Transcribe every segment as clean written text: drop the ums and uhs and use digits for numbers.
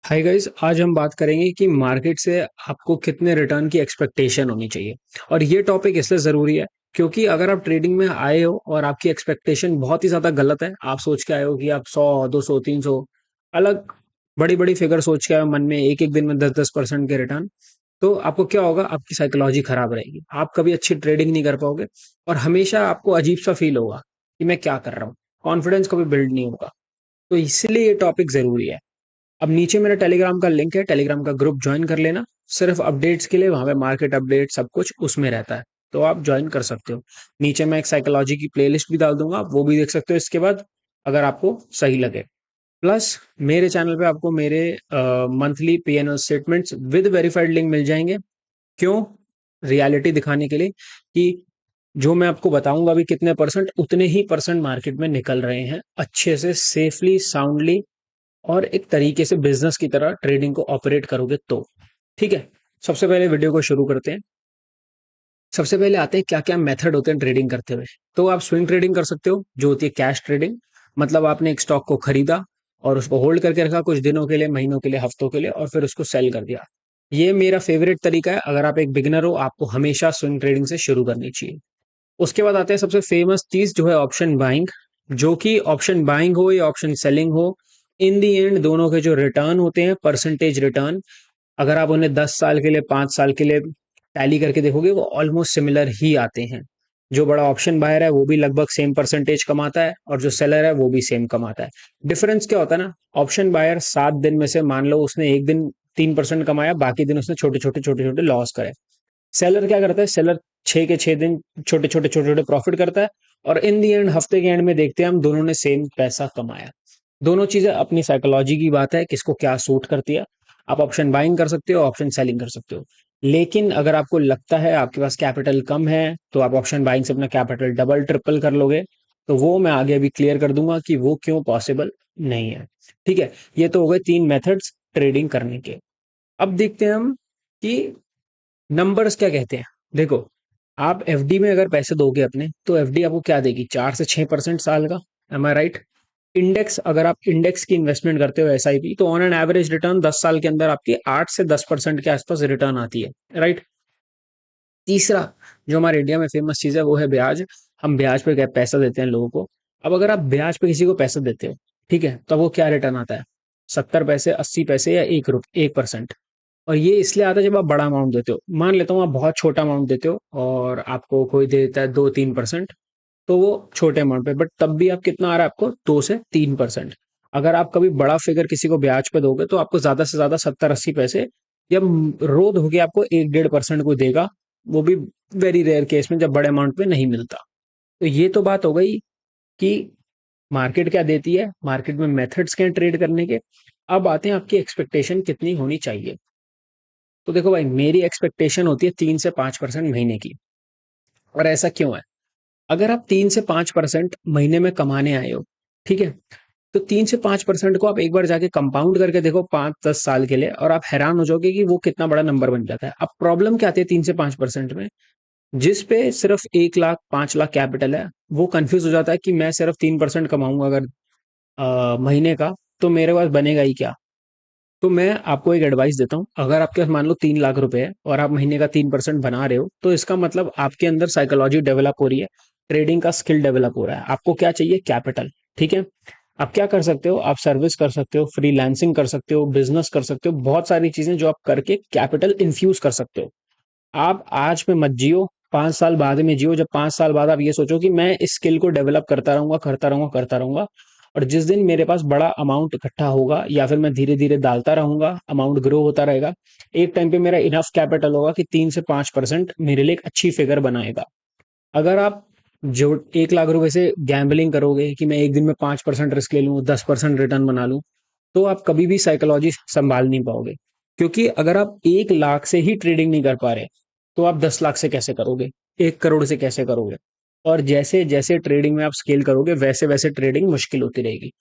Hi guys, आज हम बात करेंगे कि मार्केट से आपको कितने रिटर्न की एक्सपेक्टेशन होनी चाहिए। और ये टॉपिक इसलिए ज़रूरी है क्योंकि अगर आप ट्रेडिंग में आए हो और आपकी एक्सपेक्टेशन बहुत ही ज़्यादा गलत है, आप सोच के आए हो कि आप 100 200 300 अलग बड़ी बड़ी फिगर सोच के आए हो मन में, एक एक दिन में 10-10% के रिटर्न, तो आपको क्या होगा, आपकी साइकोलॉजी खराब रहेगी, आप कभी अच्छी ट्रेडिंग नहीं कर पाओगे और हमेशा आपको अजीब सा फील होगा कि मैं क्या कर रहा हूँ। कॉन्फिडेंस कभी बिल्ड नहीं होगा। तो इसलिए ये टॉपिक ज़रूरी है। अब नीचे मेरा टेलीग्राम का लिंक है, टेलीग्राम का ग्रुप ज्वाइन कर लेना। सिर्फ अपडेट्स के लिए, वहां पे मार्केट अपडेट सब कुछ उसमें रहता है, तो आप ज्वाइन कर सकते हो। नीचे मैं एक साइकोलॉजी की प्लेलिस्ट भी डाल दूंगा, वो भी देख सकते हो इसके बाद, अगर आपको सही लगे। प्लस मेरे चैनल पे आपको मेरे monthly PNL statements with verified link मिल जाएंगे। क्यों? रियलिटी दिखाने के लिए कि जो मैं आपको बताऊंगा अभी कितने परसेंट, उतने ही परसेंट मार्केट में निकल रहे हैं अच्छे से, सेफली, साउंडली, और एक तरीके से बिजनेस की तरह ट्रेडिंग को ऑपरेट करोगे तो। ठीक है, सबसे पहले वीडियो को शुरू करते हैं। सबसे पहले आते हैं क्या क्या मेथड होते हैं ट्रेडिंग करते हुए। तो आप स्विंग ट्रेडिंग कर सकते हो, जो होती है कैश ट्रेडिंग। मतलब आपने एक स्टॉक को खरीदा और उसको होल्ड करके रखा कुछ दिनों के लिए, महीनों के लिए, हफ्तों के लिए, और फिर उसको सेल कर दिया। ये मेरा फेवरेट तरीका है। अगर आप एक बिगिनर हो, आपको हमेशा स्विंग ट्रेडिंग से शुरू करनी चाहिए। उसके बाद आते हैं सबसे फेमस चीज, जो है ऑप्शन बाइंग। जो कि ऑप्शन बाइंग हो या ऑप्शन सेलिंग हो, इन दी एंड दोनों के जो रिटर्न होते हैं, परसेंटेज रिटर्न, अगर आप उन्हें 10 साल के लिए, 5 साल के लिए टैली करके देखोगे, वो ऑलमोस्ट सिमिलर ही आते हैं। जो बड़ा ऑप्शन बायर है वो भी लगभग सेम परसेंटेज कमाता है, और जो सेलर है वो भी सेम कमाता है। डिफरेंस क्या होता है ना, ऑप्शन बायर 7 दिन में से मान लो उसने एक दिन 3% कमाया, बाकी दिन उसने छोटे छोटे लॉस करे। सेलर क्या करता है, सेलर 6 के 6 दिन छोटे छोटे प्रॉफिट करता है, और इन दी एंड हफ्ते के एंड में देखते हैं हम दोनों ने सेम पैसा कमाया। दोनों चीजें अपनी साइकोलॉजी की बात है, किसको क्या सूट करती है। आप ऑप्शन बाइंग कर सकते हो, ऑप्शन सेलिंग कर सकते हो। लेकिन अगर आपको लगता है आपके पास कैपिटल कम है, तो आप ऑप्शन बाइंग से अपना कैपिटल डबल ट्रिपल कर लोगे। तो वो मैं आगे अभी क्लियर कर दूंगा कि वो क्यों पॉसिबल नहीं है। ठीक है, ये तो हो गए 3 मेथड्स ट्रेडिंग करने के। अब देखते हैं हम कि नंबर्स क्या कहते हैं। देखो, आप एफडी में अगर पैसे दोगे अपने, तो एफडी आपको क्या देगी, 4 से 6% साल का। एम आई राइट? इंडेक्स, अगर आप इंडेक्स की इन्वेस्टमेंट करते हो, एसआईपी, तो ऑन एन एवरेज रिटर्न 10 साल के अंदर आपकी 8 से 10% के आसपास रिटर्न आती है। राइट? तीसरा, जो हमारे इंडिया में फेमस चीज है, वो है ब्याज। हम ब्याज पे क्या पैसा देते हैं लोगों को। अब अगर आप ब्याज पे किसी को पैसा देते हो, ठीक है, तो वो क्या रिटर्न आता है, 70 पैसे, 80 पैसे, या 1%। और ये इसलिए आता है जब आप बड़ा अमाउंट देते हो। मान लेता हूँ आप बहुत छोटा अमाउंट देते हो और आपको कोई दे देता है 2-3%, तो वो छोटे अमाउंट पे, बट तब भी आप कितना आ रहा है आपको, 2 से 3%। अगर आप कभी बड़ा फिगर किसी को ब्याज पे दोगे, तो आपको ज्यादा से ज्यादा 70-80 पैसे, या रोज होके आपको 1-1.5% को देगा। वो भी वेरी रेयर केस में, जब बड़े अमाउंट पे नहीं मिलता। तो ये तो बात हो गई कि मार्केट क्या देती है, मार्केट में मेथड्स क्या हैं ट्रेड करने के। अब आते हैं आपकी एक्सपेक्टेशन कितनी होनी चाहिए। तो देखो भाई, मेरी एक्सपेक्टेशन होती है 3 से 5% महीने की। और ऐसा क्यों है? अगर आप 3 से 5% महीने में कमाने आए हो, ठीक है, तो 3 से 5% को आप एक बार जाके कंपाउंड करके देखो 5-10 साल के लिए, और आप हैरान हो जाओगे कि वो कितना बड़ा नंबर बन जाता है। अब प्रॉब्लम क्या आती है 3 से 5% में, जिस पे सिर्फ 1 लाख 5 लाख कैपिटल है, वो कंफ्यूज हो जाता है कि मैं सिर्फ 3% कमाऊंगा अगर महीने का, तो मेरे पास बनेगा ही क्या। तो मैं आपको एक एडवाइस देता हूँ, अगर आपके पास मान लो 3 लाख रुपए है और आप महीने का 3% बना रहे हो, तो इसका मतलब आपके अंदर साइकोलॉजी डेवलप हो रही है, ट्रेडिंग का स्किल डेवलप हो रहा है। आपको क्या चाहिए, कैपिटल। ठीक है, आप क्या कर सकते हो, आप सर्विस कर सकते हो, फ्रीलांसिंग कर सकते हो, बिजनेस कर सकते हो, बहुत सारी चीजें जो आप करके कैपिटल इन्फ्यूज कर सकते हो। आप आज में मत जियो, 5 साल बाद में जियो। जब 5 साल बाद आप ये सोचो कि मैं इस स्किल को डेवलप करता रहूंगा, करता रहूंगा, करता रहूंगा, और जिस दिन मेरे पास बड़ा अमाउंट इकट्ठा होगा, या फिर मैं धीरे धीरे डालता रहूंगा, अमाउंट ग्रो होता रहेगा, एक टाइम पे मेरा इनफ कैपिटल होगा कि 3 से 5% मेरे लिए एक अच्छी फिगर बनाएगा। अगर आप जो 1 लाख रुपए से गैम्बलिंग करोगे कि मैं एक दिन में 5% रिस्क ले लूं, 10% रिटर्न बना लूं, तो आप कभी भी साइकोलॉजी संभाल नहीं पाओगे। क्योंकि अगर आप 1 लाख से ही ट्रेडिंग नहीं कर पा रहे, तो आप 10 लाख से कैसे करोगे, 1 करोड़ से कैसे करोगे। और जैसे जैसे ट्रेडिंग में आप स्केल करोगे, वैसे वैसे ट्रेडिंग मुश्किल होती रहेगी।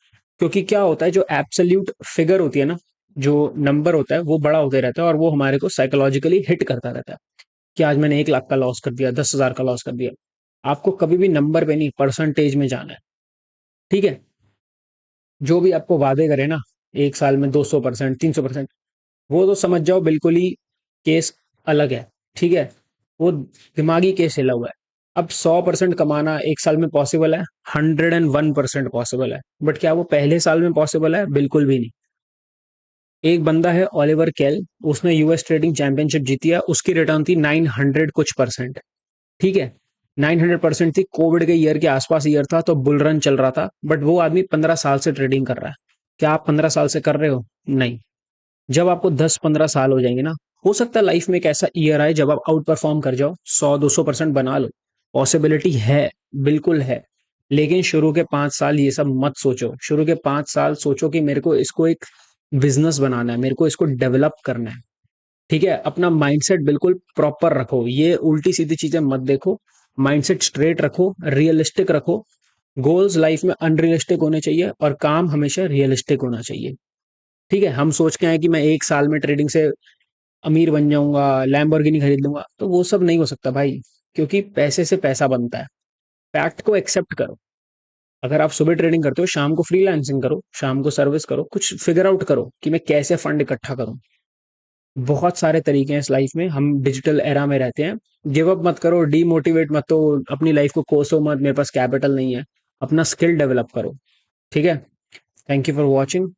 क्योंकि क्या होता है, जो एब्सोल्यूट फिगर होती है ना, जो नंबर होता है, वो बड़ा होते रहता है, और वो हमारे को साइकोलॉजिकली हिट करता रहता है कि आज मैंने 1 लाख का लॉस कर दिया, 10 हजार का लॉस कर दिया। आपको कभी भी नंबर पे नहीं, परसेंटेज में जाना है। ठीक है, जो भी आपको वादे करे ना, एक साल में 200%, 300%, वो तो समझ जाओ बिल्कुल ही केस अलग है। ठीक है, वो दिमागी केस हिला हुआ है। अब 100% कमाना एक साल में पॉसिबल है, 101% पॉसिबल है, बट क्या वो पहले साल में पॉसिबल है? बिल्कुल भी नहीं। एक बंदा है ओलिवर केल, उसने यूएस ट्रेडिंग चैंपियनशिप जीती है, उसकी रिटर्न थी 900 कुछ परसेंट। ठीक है, 900% थी, कोविड के ईयर के आसपास ईयर था, तो बुल रन चल रहा था, बट वो आदमी 15 साल से ट्रेडिंग कर रहा है। क्या आप 15 साल से कर रहे हो? नहीं। जब आपको 10-15 साल हो जाएंगे ना, हो सकता है लाइफ में एक ऐसा ईयर आए जब आप आउट परफॉर्म कर जाओ, 100-200% बना लो, पॉसिबिलिटी है, बिल्कुल है। लेकिन शुरू के 5 साल ये सब मत सोचो। शुरू के 5 साल सोचो कि मेरे को इसको एक बिजनेस बनाना है, मेरे को इसको डेवलप करना है। ठीक है, अपना माइंडसेट बिल्कुल प्रॉपर रखो, ये उल्टी सीधी चीजें मत देखो। माइंडसेट स्ट्रेट रखो, रियलिस्टिक रखो। गोल्स लाइफ में अनरियलिस्टिक होने चाहिए और काम हमेशा रियलिस्टिक होना चाहिए। ठीक है, हम सोच के आए कि मैं एक साल में ट्रेडिंग से अमीर बन जाऊंगा, लैम्बोर्गिनी खरीद लूंगा, तो वो सब नहीं हो सकता भाई, क्योंकि पैसे से पैसा बनता है। फैक्ट को एक्सेप्ट करो। अगर आप सुबह ट्रेडिंग करते हो, शाम को फ्रीलांसिंग करो, शाम को सर्विस करो, कुछ फिगर आउट करो कि मैं कैसे फंड इकट्ठा करूं। बहुत सारे तरीके हैं इस लाइफ में, हम डिजिटल एरा में रहते हैं। गिव अप मत करो, डीमोटिवेट मत हो, अपनी लाइफ को कोसो मत, मेरे पास कैपिटल नहीं है। अपना स्किल डेवलप करो। ठीक है। Thank you for watching.